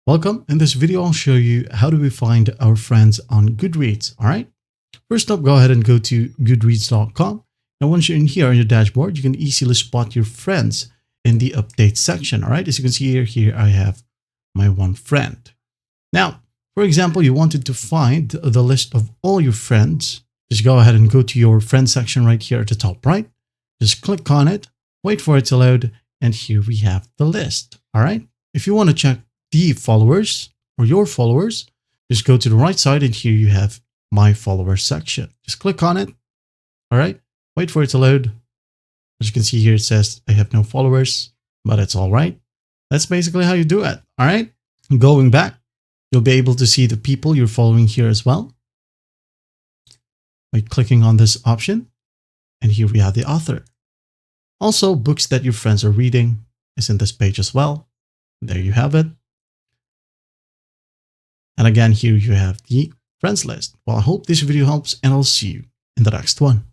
Welcome. In this video, I'll show you how do we find our friends on Goodreads. All right. First up, go ahead and go to goodreads.com. Now, once you're in here on your dashboard, you can easily spot your friends in the update section. All right. As you can see here I have my one friend. Now, for example, you wanted to find the list of all your friends. Just go ahead and go to your friends section right here at the top right. Just click on it, wait for it to load, and here we have the list. All right. If you want to check the followers or your followers, just go to the right side and here you have my followers section. Just click on it. All right. Wait for it to load. As you can see here, it says I have no followers, but it's all right. That's basically how you do it. All right. Going back, you'll be able to see the people you're following here as well by clicking on this option. And here we have the author. Also, books that your friends are reading is in this page as well. There you have it. And again, here you have the friends list. Well, I hope this video helps and I'll see you in the next one.